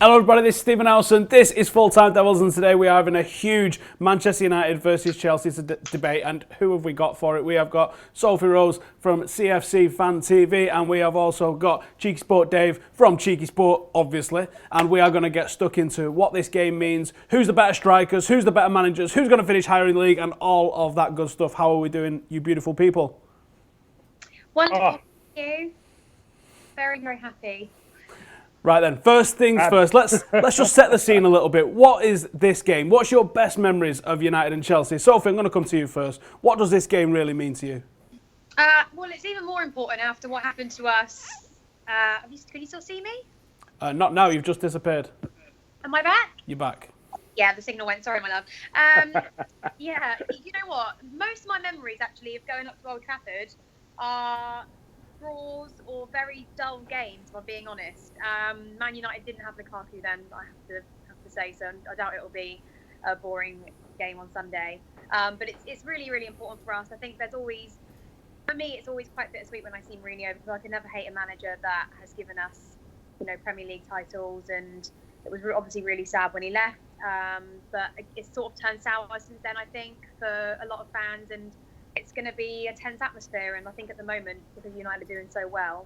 Hello everybody, this is Stephen Howson. This is Full Time Devils, and today we are having a huge Manchester United versus Chelsea debate. And who have we got for it? We have got Sophie Rose from CFC FANTV, and we have also got Cheeky Sport Dave from Cheeky Sport, obviously. And we are going to get stuck into what this game means, who's the better strikers, who's the better managers, who's going to finish higher in the league, and all of that good stuff. How are we doing, you beautiful people? Wonderful, thank you. Very, very happy. Right then, first things first, let's just set the scene a little bit. What is this game? What's your best memories of United and Chelsea? Sophie, I'm going to come to you first. What does this game really mean to you? Well, it's even more important after what happened to us. Can you still see me? Not now, you've just disappeared. Am I back? You're back. Yeah, the signal went. Sorry, my love. Yeah, you know what? Most of my memories, actually, of going up to Old Trafford are draws or very dull games, if I'm being honest. Man United didn't have Lukaku then, I have to say, so I doubt it'll be a boring game on Sunday. But it's really, really important for us. I think there's always, for me, it's always quite bittersweet when I see Mourinho, because I can never hate a manager that has given us, Premier League titles, and it was obviously really sad when he left. But it's sort of turned sour since then, I think, for a lot of fans, and it's going to be a tense atmosphere, and I think at the moment, because United are doing so well,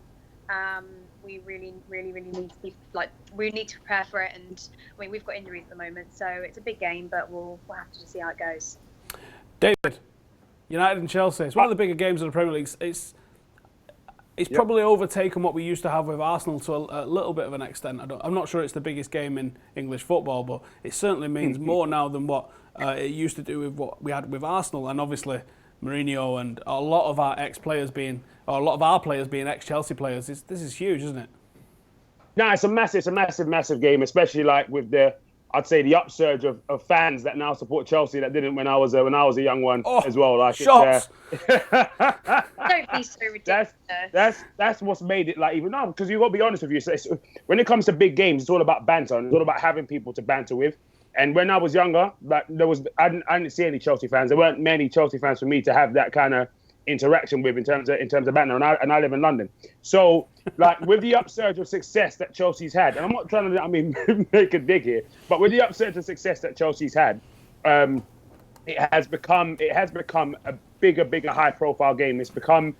we really, really, really need to we need to prepare for it. And I mean, we've got injuries at the moment, so it's a big game, but we'll have to just see how it goes. David, United and Chelsea. It's one of the bigger games of the Premier League. It's probably overtaken what we used to have with Arsenal to a little bit of an extent. I'm not sure it's the biggest game in English football, but it certainly means more now than what it used to do with what we had with Arsenal, and obviously Mourinho and a lot of our ex-players being, or a lot of our players being ex-Chelsea players. This is huge, isn't it? No, it's a massive game, especially like with I'd say the upsurge of fans that now support Chelsea that didn't when I was a young one as well. Like shots. Don't be so ridiculous. That's what's made it like even now, because you've got to be honest with you. When it comes to big games, it's all about banter, and it's all about having people to banter with. And when I was younger, I didn't see any Chelsea fans. There weren't many Chelsea fans for me to have that kind of interaction with in terms of banter. And I live in London, so like with the upsurge of success that Chelsea's had, and I'm not trying to make a dig here, but with the upsurge of success that Chelsea's had, it has become a bigger high-profile game. It's become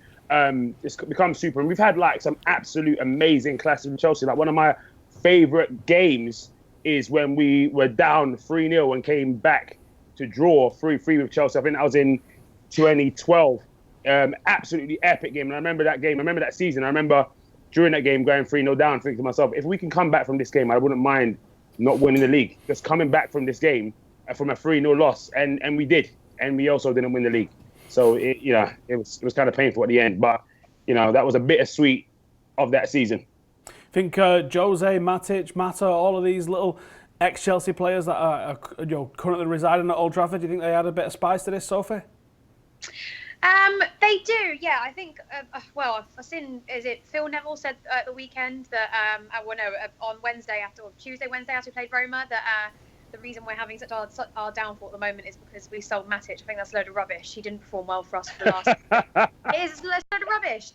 super, and we've had like some absolute amazing clashes with Chelsea. Like one of my favourite games is when we were down 3-0 and came back to draw 3-3 with Chelsea. I think that was in 2012. Absolutely epic game. And I remember that game. I remember that season. I remember during that game going 3-0 down, thinking to myself, if we can come back from this game, I wouldn't mind not winning the league. Just coming back from this game from a 3-0 loss. And we did. And we also didn't win the league. So, it was kind of painful at the end. But, that was a bittersweet of that season. I think Jose, Matic, Mata, all of these little ex-Chelsea players that are currently residing at Old Trafford, do you think they add a bit of spice to this, Sophie? They do, yeah. I think, I've seen, is it Phil Neville said at the weekend that, on Wednesday Tuesday, after we played Roma, that the reason we're having such our downfall at the moment is because we sold Matic. I think that's a load of rubbish. He didn't perform well for us for the last... It is a load of rubbish.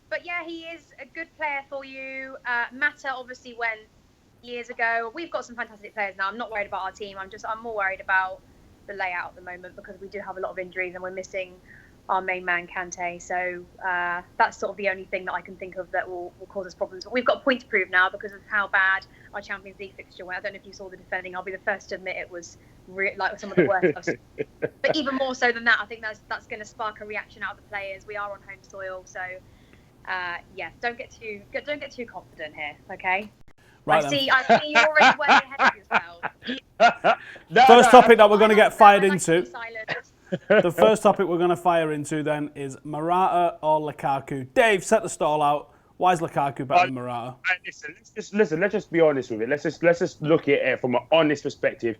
But yeah, he is a good player for you. Mata obviously went years ago. We've got some fantastic players now. I'm not worried about our team. I'm more worried about the layout at the moment, because we do have a lot of injuries and we're missing our main man, Conte. So that's sort of the only thing that I can think of that will cause us problems. But we've got a point to prove now because of how bad our Champions League fixture went. I don't know if you saw the defending. I'll be the first to admit it was like some of the worst I've seen. But even more so than that, I think that's going to spark a reaction out of the players. We are on home soil, so don't get too confident here, okay? Right, I see you're already way ahead of yourself. First topic that we're going to get fired into. The first topic we're going to fire into then is Morata or Lukaku. Dave, set the stall out. Why is Lukaku better than Morata? Listen. Let's just be honest with it. Let's just look at it from an honest perspective.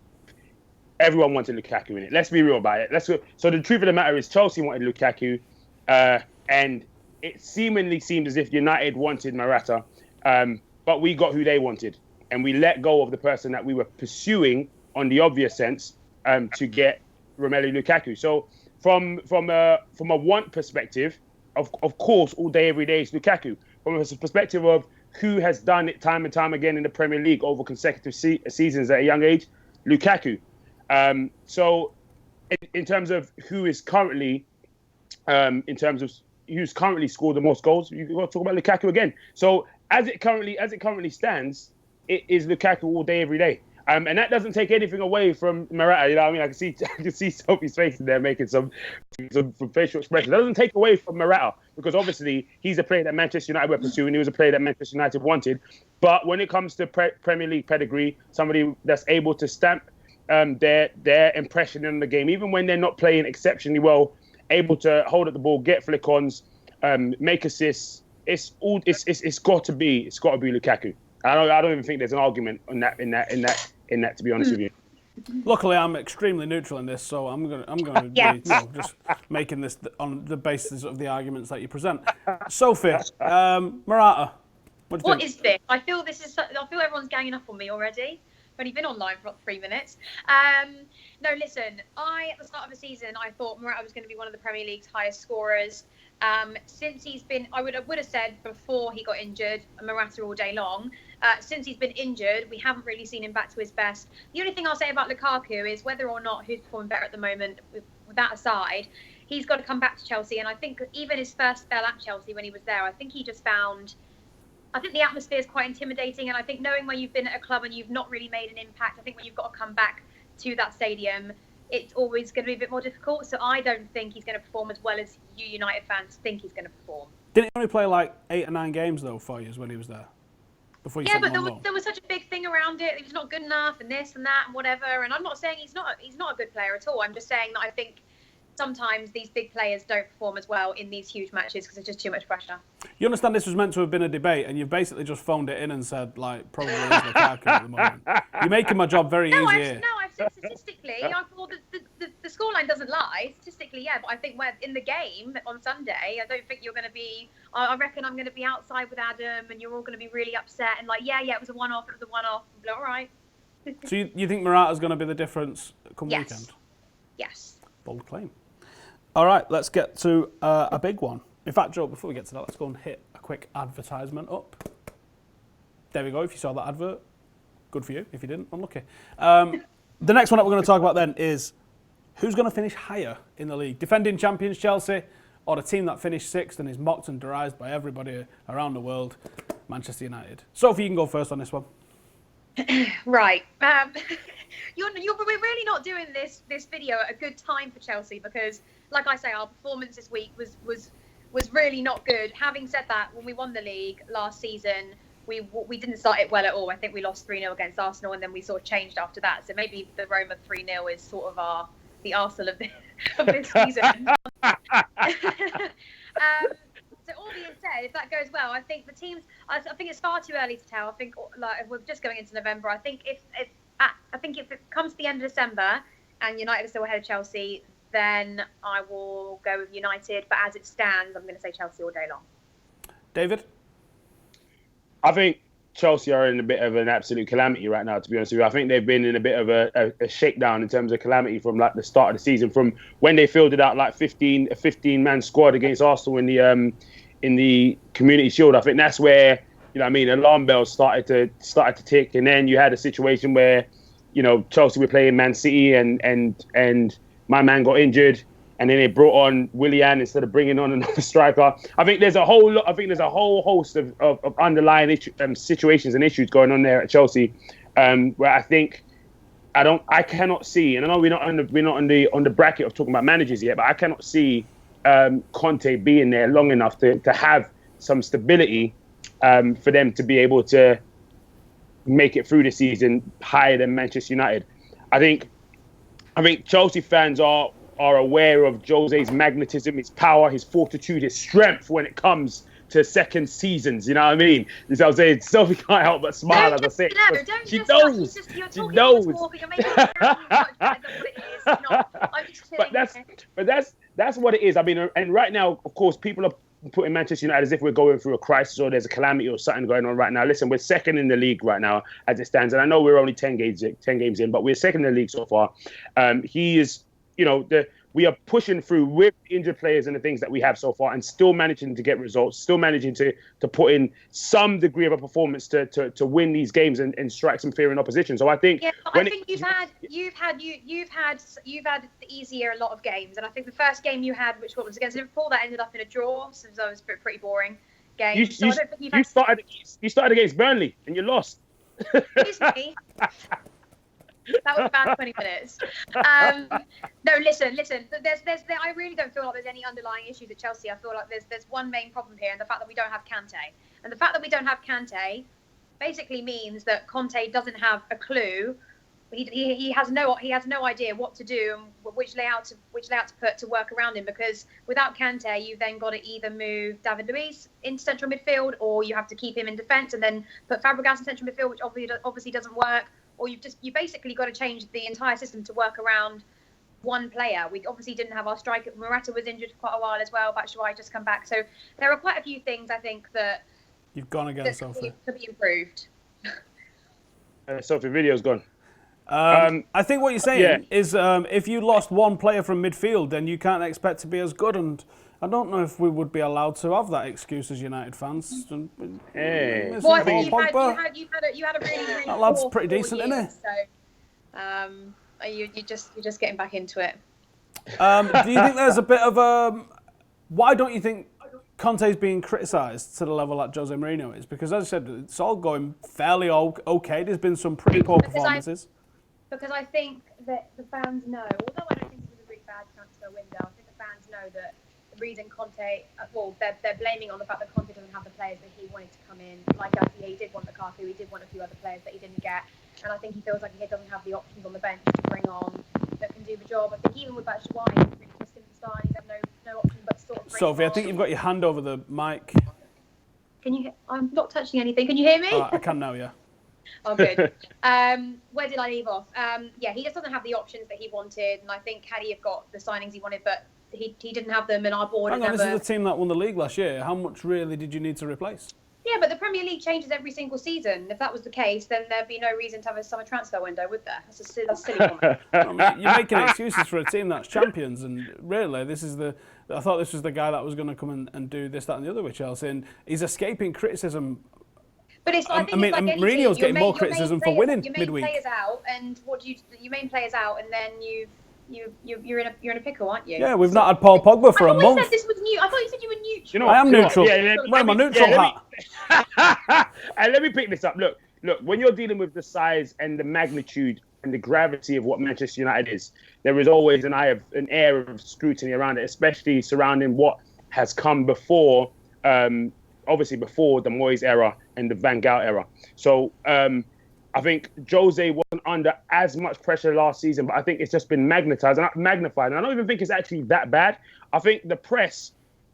Everyone wanted Lukaku in it. Let's be real about it. So the truth of the matter is, Chelsea wanted Lukaku, and it seemingly seemed as if United wanted Morata, but we got who they wanted, and we let go of the person that we were pursuing on the obvious sense to get Romelu Lukaku. So from a want perspective, of course, all day, every day is Lukaku. from a perspective of who has done it time and time again in the Premier League over consecutive seasons at a young age, Lukaku. So in terms of who is currently, who's currently scored the most goals, you got to talk about Lukaku again. So as it currently stands, it is Lukaku all day, every day. And that doesn't take anything away from Morata. You know what I mean? I can see Sophie's face in there making some facial expressions. That doesn't take away from Morata, because obviously he's a player that Manchester United were pursuing. He was a player that Manchester United wanted. But when it comes to Premier League pedigree, somebody that's able to stamp their impression in the game, even when they're not playing exceptionally well, able to hold up the ball, get flick-ons, make assists. It's got to be Lukaku. I don't even think there's an argument on that in that. To be honest with you. Luckily, I'm extremely neutral in this, so I'm going to be just making this on the basis of the arguments that you present. Sophie, Morata, what is this? I feel everyone's ganging up on me already. I've only been online for about 3 minutes. No, listen. At the start of the season, I thought Morata was going to be one of the Premier League's highest scorers. Since he's been, I would have said before he got injured, Morata all day long. Since he's been injured, we haven't really seen him back to his best. The only thing I'll say about Lukaku is whether or not who's performing better at the moment, with that aside, he's got to come back to Chelsea. And I think even his first spell at Chelsea when he was there, I think he just found... I think the atmosphere is quite intimidating, and I think knowing where you've been at a club and you've not really made an impact, I think when you've got to come back to that stadium, it's always going to be a bit more difficult. So I don't think he's going to perform as well as you United fans think he's going to perform. Didn't he only play like 8 or 9 games though for you when he was there? Yeah, but there was such a big thing around it. He was not good enough, and this and that and whatever. And I'm not saying he's not a good player at all. I'm just saying that I think sometimes these big players don't perform as well in these huge matches because it's just too much pressure. You understand this was meant to have been a debate, and you've basically just phoned it in and said, like, probably is Lukaku at the moment. You're making my job very easy here. No, I've said statistically, the scoreline doesn't lie. Statistically, yeah, but I think in the game on Sunday, I don't think you're going to be... I reckon I'm going to be outside with Adam, and you're all going to be really upset, and like, yeah, it was a one-off, all right. So you think Morata's going to be the difference come weekend? Yes. Bold claim. All right, let's get to a big one. In fact, Joe, before we get to that, let's go and hit a quick advertisement up. There we go. If you saw that advert, good for you. If you didn't, unlucky. The next one that we're going to talk about then is who's going to finish higher in the league? Defending champions Chelsea, or the team that finished 6th and is mocked and derised by everybody around the world, Manchester United. Sophie, you can go first on this one. Right. We're really not doing this video at a good time for Chelsea because, like I say, our performance this week was really not good. Having said that, when we won the league last season, we didn't start it well at all. I think we lost 3-0 against Arsenal, and then we sort of changed after that. So maybe the Roma 3-0 is sort of the Arsenal of this season. So all being said, if that goes well, I think the teams. I think it's far too early to tell. I think if we're just going into November. I think if it comes to the end of December and United are still ahead of Chelsea, then I will go with United. But as it stands, I'm going to say Chelsea all day long. David? I think Chelsea are in a bit of an absolute calamity right now, to be honest with you. I think they've been in a bit of a shakedown in terms of calamity from like the start of the season, from when they fielded out like a 15-man squad against Arsenal in the Community Shield. I think that's where, you know what I mean, alarm bells started to tick, and then you had a situation where, you know, Chelsea were playing Man City and my man got injured, and then they brought on Willian instead of bringing on another striker. I think there's a whole host of underlying situations and issues going on there at Chelsea, where I think I cannot see, and I know we're not on the bracket of talking about managers yet, but I cannot see Conte being there long enough to have some stability for them to be able to make it through the season higher than Manchester United. I think Chelsea fans are aware of Jose's magnetism, his power, his fortitude, his strength when it comes to second seasons. You know what I mean? As I was saying, Sophie can't help but smile as I say it. She knows. She knows. But that's what it is. I mean, and right now, of course, people are putting Manchester United as if we're going through a crisis or there's a calamity or something going on right now. Listen, we're second in the league right now as it stands, and I know we're only 10 games in, but we're second in the league so far. He is, you know, we are pushing through with the injured players and the things that we have so far, and still managing to get results, still managing to put in some degree of a performance to win these games and strike some fear in opposition. So I think you've had easier a lot of games, and I think the first game you had, which was against Liverpool, that ended up in a draw, so that was a pretty boring game. You started against Burnley and you lost. Excuse me. That was about 20 minutes. No, listen. I really don't feel like there's any underlying issues at Chelsea. I feel like there's one main problem here, and the fact that we don't have Conte. And the fact that we don't have Conte basically means that Conte doesn't have a clue. He has no idea what to do and which layout to put to work around him, because without Conte, you've then got to either move David Luiz into central midfield, or you have to keep him in defence and then put Fabregas in central midfield, which obviously doesn't work. Or you basically got to change the entire system to work around one player. We obviously didn't have our striker. Morata was injured for quite a while as well. Batshuayi just come back. So there are quite a few things I think that you've gone against Sophie. Could be improved. Sophie, video's gone. I think what you're saying is if you lost one player from midfield, then you can't expect to be as good. And I don't know if we would be allowed to have that excuse as United fans. Hey. Well, I think you had a really that lad's pretty decent, isn't he? So you're just getting back into it. Do you think there's a bit of a... Why don't you think Conte's being criticised to the level that Jose Mourinho is? Because as I said, it's all going fairly okay. There's been some pretty poor performances. Because I think that the fans know, although I don't think it was a really bad transfer window, I think the fans know that the reason Conte, they're blaming on the fact that Conte doesn't have the players that he wanted to come in. Like, he did want Lukaku, he did want a few other players that he didn't get. And I think he feels like he doesn't have the options on the bench to bring on that can do the job. I think even with Batshuayi, he really just didn't start. He's had no option but to sort of bring Sophie, I think you've got your hand over the mic. Can you? I'm not touching anything. Can you hear me? I can now, yeah. Oh, good. Where did I leave off? He just doesn't have the options that he wanted, and I think had he have got the signings he wanted, but he didn't have them, and our board. Hang on, this is the team that won the league last year. How much really did you need to replace? Yeah, but the Premier League changes every single season. If that was the case, then there'd be no reason to have a summer transfer window, would there? That's silly comment. I mean, you're making excuses for a team that's champions, and really, I thought this was the guy that was going to come and do this, that, and the other with Chelsea, and he's escaping criticism. But it's, I think Mourinho's getting more criticism for winning midweek. Your main players out, and your main players out, and then you're in a pickle, aren't you? Yeah, we've not had Paul Pogba for a month. Said this was new. I thought you said you were neutral. You know I am neutral. Yeah, wear my neutral hat. And let me pick this up. Look. When you're dealing with the size and the magnitude and the gravity of what Manchester United is, there is always an air of scrutiny around it, especially surrounding what has come before. Obviously, before the Moyes era and the Van Gaal era. So I think Jose wasn't under as much pressure last season, but I think it's just been magnified. And I don't even think it's actually that bad. I think the press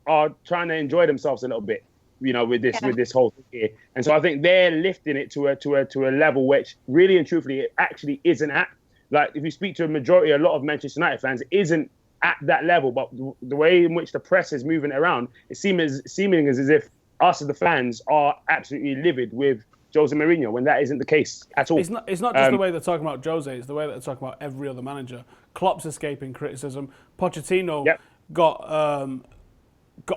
are trying to enjoy themselves a little bit, with this whole thing here. And so I think they're lifting it to a level which really and truthfully it actually isn't at. Like, if you speak to a lot of Manchester United fans, it isn't at that level. But the way in which the press is moving it around, it's seeming as if us as the fans are absolutely livid with Jose Mourinho, when that isn't the case at all. It's not just the way they're talking about Jose, it's the way that they're talking about every other manager. Klopp's escaping criticism. Pochettino got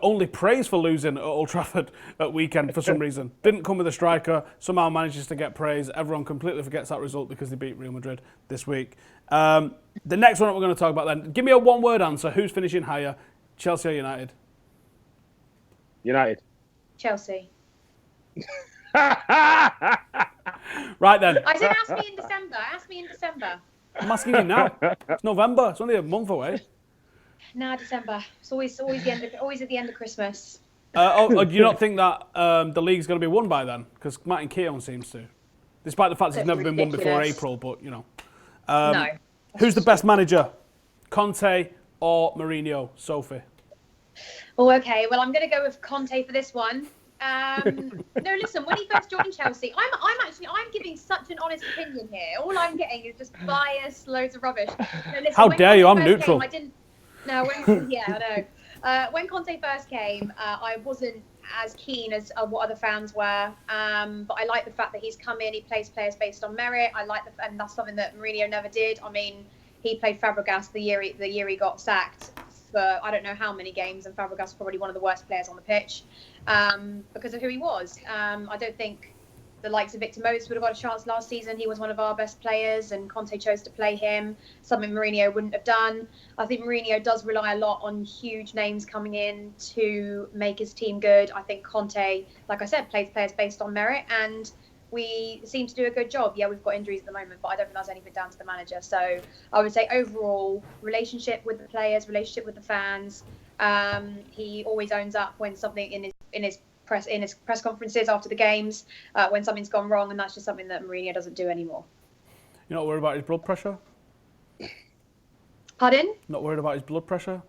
only praise for losing at Old Trafford at weekend for some reason. Didn't come with a striker, somehow manages to get praise. Everyone completely forgets that result because they beat Real Madrid this week. The next one that we're going to talk about then, give me a one-word answer. Who's finishing higher, Chelsea or United? United. Chelsea. Right then. I said ask me in December. I'm asking you now. It's November. It's only a month away. Nah, December. It's always at the end of Christmas. Do you not think that the league's going to be won by then? Because Martin Keown seems to. Despite the fact it's never been won before April, but, No. Who's the best manager? Conte or Mourinho? Sophie? Oh, okay. Well, I'm going to go with Conte for this one. No, listen. When he first joined Chelsea, I'm giving such an honest opinion here. All I'm getting is just bias, loads of rubbish. No, listen, how dare you? I'm neutral. I know. When Conte first came, I wasn't as keen as what other fans were. But I like the fact that he's come in. He plays players based on merit. And that's something that Mourinho never did. I mean, he played Fabregas the year he got sacked for I don't know how many games, and Fabregas was probably one of the worst players on the pitch because of who he was. I don't think the likes of Victor Moses would have got a chance last season. He was one of our best players, and Conte chose to play him, something Mourinho wouldn't have done. I think Mourinho does rely a lot on huge names coming in to make his team good. I think Conte, like I said, plays players based on merit, and we seem to do a good job. Yeah, we've got injuries at the moment, but I don't think that's anything down to the manager. So I would say overall, relationship with the players, relationship with the fans. He always owns up when something in his press conferences after the games when something's gone wrong, and that's just something that Mourinho doesn't do anymore. You're not worried about his blood pressure? Pardon? Not worried about his blood pressure?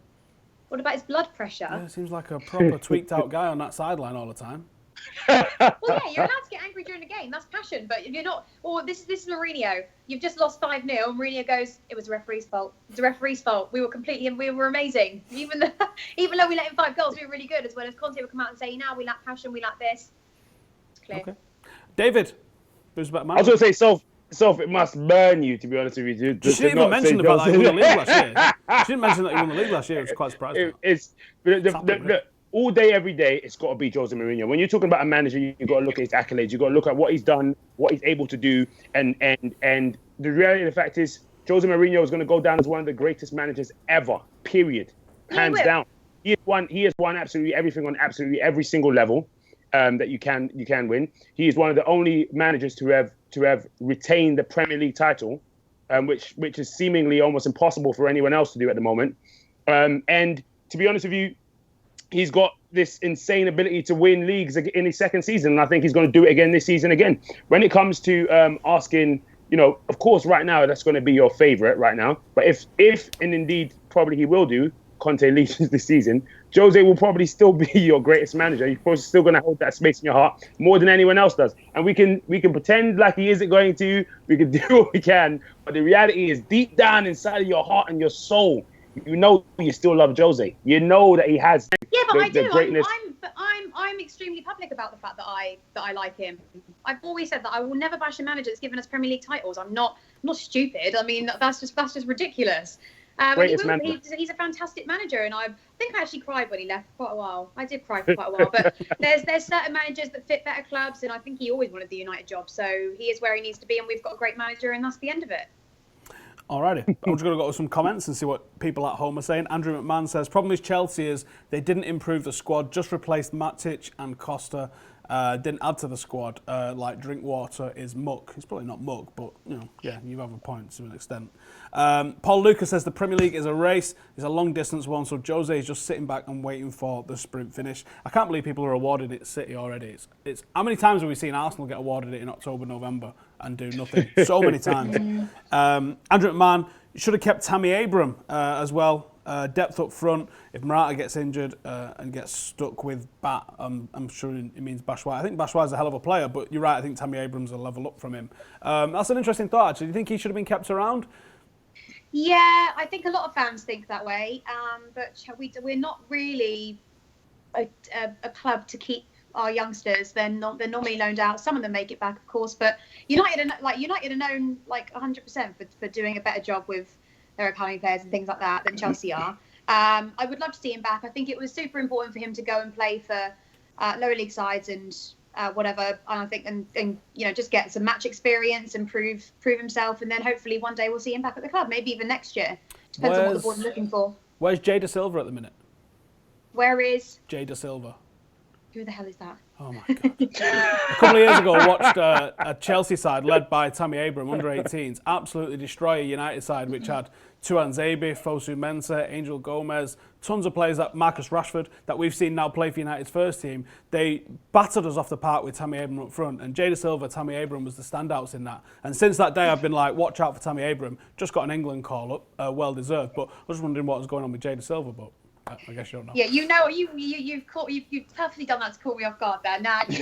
What about his blood pressure? Yeah, seems like a proper tweaked out guy on that sideline all the time. Well, yeah, you're allowed to get angry during the game. That's passion. But if you're not, this is Mourinho. You've just lost 5-0, and Mourinho goes, "It was the referee's fault. It's the referee's fault. We were amazing. Even though we let in 5 goals, we were really good." As well as Conte would come out and say, "Now we lack passion. We lack this." It's clear. Okay. David, who's about man? I was going to say, Soph, it must burn you, to be honest with you. She didn't even mention the fact that he won the league last year. She didn't mention that he won the league last year. I was quite surprised. All day, every day, it's got to be Jose Mourinho. When you're talking about a manager, you've got to look at his accolades. You've got to look at what he's done, what he's able to do. And the reality of the fact is, Jose Mourinho is going to go down as one of the greatest managers ever, period. Hands down. He has won absolutely everything on absolutely every single level that you can win. He is one of the only managers to have retained the Premier League title, which is seemingly almost impossible for anyone else to do at the moment. And to be honest with you, he's got this insane ability to win leagues in his second season, and I think he's going to do it again this season again. When it comes to asking, of course, right now, that's going to be your favourite right now. But if and indeed, probably he will do, Conte leaves this season, Jose will probably still be your greatest manager. He's probably still going to hold that space in your heart more than anyone else does. And we can pretend like he isn't going to. We can do what we can. But the reality is, deep down inside of your heart and your soul, you still love Jose. You know that he has the greatness. I'm extremely public about the fact that I like him. I've always said that I will never bash a manager that's given us Premier League titles. I'm not stupid. I mean, that's just ridiculous. He's a fantastic manager, and I think I actually cried when he left for quite a while. I did cry for quite a while, but there's certain managers that fit better clubs, and I think he always wanted the United job, so he is where he needs to be, and we've got a great manager, and that's the end of it. Alrighty, I'm just going to go to some comments and see what people at home are saying. Andrew McMahon says, problem with Chelsea is they didn't improve the squad, just replaced Matic and Costa, didn't add to the squad, like Drinkwater is muck. He's probably not muck, but, yeah, you have a point to an extent. Paul Lucas says the Premier League is a race, it's a long distance one, so Jose is just sitting back and waiting for the sprint finish. I can't believe people are awarded it City already. It's how many times have we seen Arsenal get awarded it in October, November and do nothing? So many times. Andrew McMahon should have kept Tammy Abraham as well. Depth up front. If Morata gets injured and gets stuck with Bat, I'm sure it means Batshuayi. I think Batshuayi is a hell of a player, but you're right, I think Tammy Abraham's a level up from him. That's an interesting thought, actually. Do you think he should have been kept around? Yeah, I think a lot of fans think that way, but we're not really a club to keep our youngsters. They're normally loaned out. Some of them make it back, of course, but United are known 100% for doing a better job with their academy players and things like that than Chelsea are. I would love to see him back. I think it was super important for him to go and play for lower league sides and whatever. And I think and just get some match experience and prove himself, and then hopefully one day we'll see him back at the club. Maybe even next year. Depends on what the board is looking for. Where's Jay Da Silva at the minute? Where is Jay Da Silva? Who the hell is that? Oh my God. A couple of years ago, I watched a Chelsea side led by Tammy Abraham, under 18s, absolutely destroy a United side which had Tuan Zabi, Fosu Mensah, Angel Gomez, tons of players, that Marcus Rashford, that we've seen now play for United's first team. They battered us off the park with Tammy Abraham up front, and Jay Da Silva, Tammy Abraham was the standouts in that. And since that day, I've been like, watch out for Tammy Abraham. Just got an England call up, well deserved. But I was wondering what was going on with Jay Da Silva, but I guess you don't know. Yeah, you've perfectly done that to call me off guard there. Nah, I'm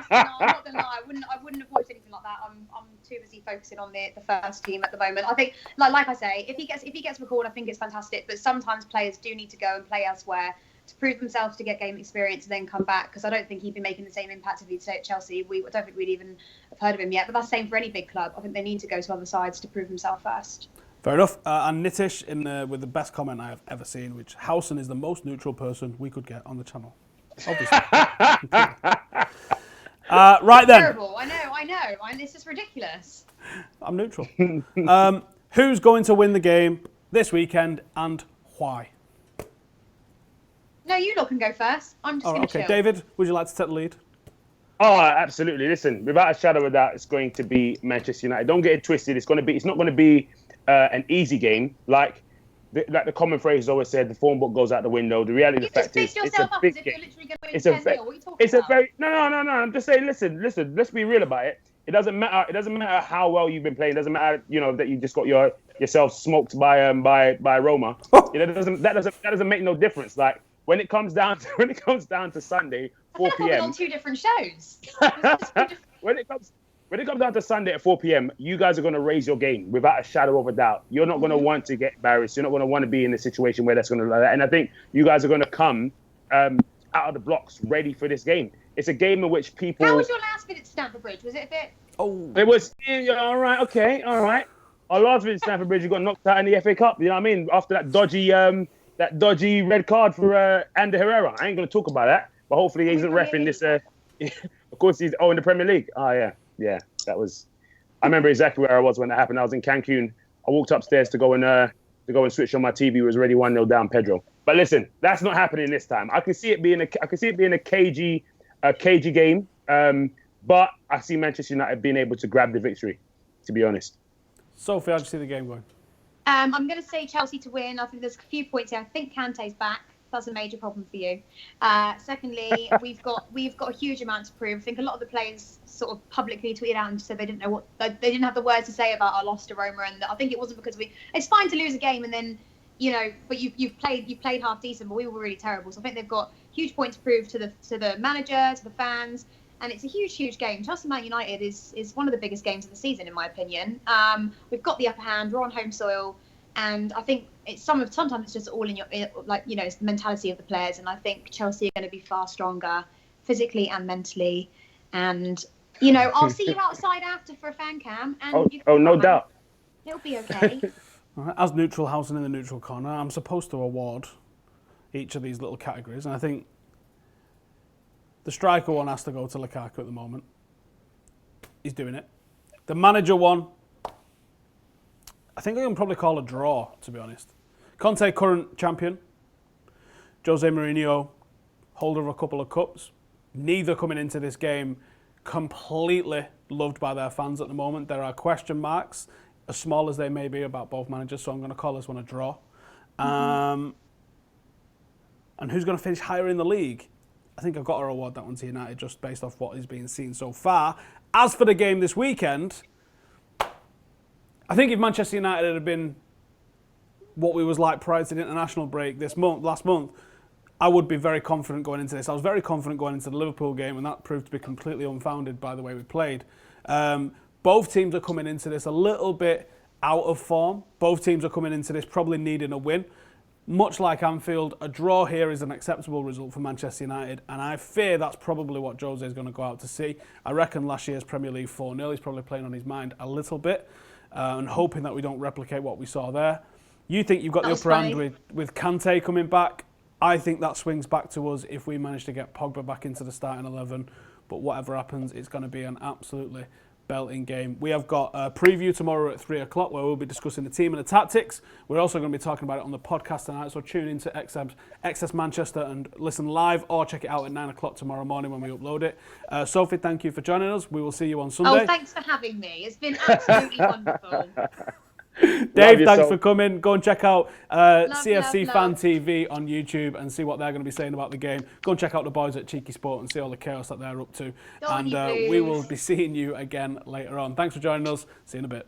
not gonna lie, I wouldn't have watched anything like that. I'm too busy focusing on the first team at the moment. I think, like I say, if he gets recalled, I think it's fantastic. But sometimes players do need to go and play elsewhere to prove themselves, to get game experience, and then come back. Because I don't think he'd be making the same impact if he'd stay at Chelsea. I don't think we'd even have heard of him yet. But that's the same for any big club. I think they need to go to other sides to prove himself first. Fair enough. And Nitish with the best comment I have ever seen, which Howson is the most neutral person we could get on the channel. Obviously. Right then. Terrible. I know. This is ridiculous. I'm neutral. Who's going to win the game this weekend and why? No, you lot can go first. I'm just going to chill. David, would you like to take the lead? Oh, absolutely. Listen, without a shadow of doubt, it's going to be Manchester United. Don't get it twisted. It's not going to be an easy game. Like the common phrase always said, the form book goes out the window. The reality of the fact is, it's a big game. It's a very no. I'm just saying. Listen. Let's be real about it. It doesn't matter. It doesn't matter how well you've been playing. It doesn't matter, that you just got yourself smoked by Roma. That doesn't make no difference. Like when it comes down to Sunday, 4 p.m. on two different shows. When it comes down to Sunday at 4 p.m., you guys are going to raise your game without a shadow of a doubt. You're not going to want to get embarrassed. You're not going to want to be in a situation where that's going to like that. And I think you guys are going to come out of the blocks ready for this game. It's a game in which people. How was your last visit to Stamford Bridge? Was it a bit? Oh, it was. Yeah, all right. Okay. All right. Our last visit to Stamford Bridge, you got knocked out in the FA Cup. You know what I mean? After that dodgy red card for Ander Herrera. I ain't going to talk about that. But hopefully he isn't reffing this. Of course he's. Oh, in the Premier League. Oh yeah. That was. I remember exactly where I was when that happened. I was in Cancun. I walked upstairs to go and switch on my TV. It was already 1-0 down, Pedro. But listen, that's not happening this time. I can see it being a cagey game. But I see Manchester United being able to grab the victory. To be honest. Sophie, how do you see the game going? I'm going to say Chelsea to win. I think there's a few points here. I think Kante's back. That's a major problem for you. Secondly, we've got a huge amount to prove. I think a lot of the players sort of publicly tweeted out and said they didn't have the words to say about our loss to Roma, and I think it wasn't because it's fine to lose a game and then but you've played half decent, but we were really terrible. So I think they've got huge points to prove to the manager, to the fans, and it's a huge game. Chelsea Man United is one of the biggest games of the season, in my opinion. We've got the upper hand. We're on home soil. And I think sometimes it's just all in your, it's the mentality of the players. And I think Chelsea are going to be far stronger physically and mentally. And, I'll see you outside after for a fan cam. And no doubt. It'll be okay. As neutral Howson in the neutral corner, I'm supposed to award each of these little categories. And I think the striker one has to go to Lukaku at the moment. He's doing it. The manager one, I think I can probably call a draw, to be honest. Conte, current champion. Jose Mourinho, holder of a couple of cups. Neither coming into this game completely loved by their fans at the moment. There are question marks, as small as they may be, about both managers, so I'm going to call this one a draw. And who's going to finish higher in the league? I think I've got to award that one to United just based off what is being seen so far. As for the game this weekend, I think if Manchester United had been what we was like prior to the international break last month, I would be very confident going into this. I was very confident going into the Liverpool game, and that proved to be completely unfounded by the way we played. Both teams are coming into this a little bit out of form. Both teams are coming into this probably needing a win. Much like Anfield, a draw here is an acceptable result for Manchester United, and I fear that's probably what Jose is going to go out to see. I reckon last year's Premier League 4-0, he's probably playing on his mind a little bit. And hoping that we don't replicate what we saw there. You think you've got the upper hand with Kante coming back. I think that swings back to us if we manage to get Pogba back into the starting 11. But whatever happens, it's going to be an absolutely belting game. We have got a preview tomorrow at 3 o'clock where we'll be discussing the team and the tactics. We're also going to be talking about it on the podcast tonight, so tune into XS Manchester and listen live, or check it out at 9 o'clock tomorrow morning when we upload it. Sophie, thank you for joining us. We will see you on Sunday. Oh, thanks for having me. It's been absolutely wonderful. Dave, thanks for coming. Go and check out CFC FANTV on YouTube and see what they're going to be saying about the game. Go and check out the boys at Cheeky Sport and see all the chaos that they're up to. And we will be seeing you again later on. Thanks for joining us. See you in a bit.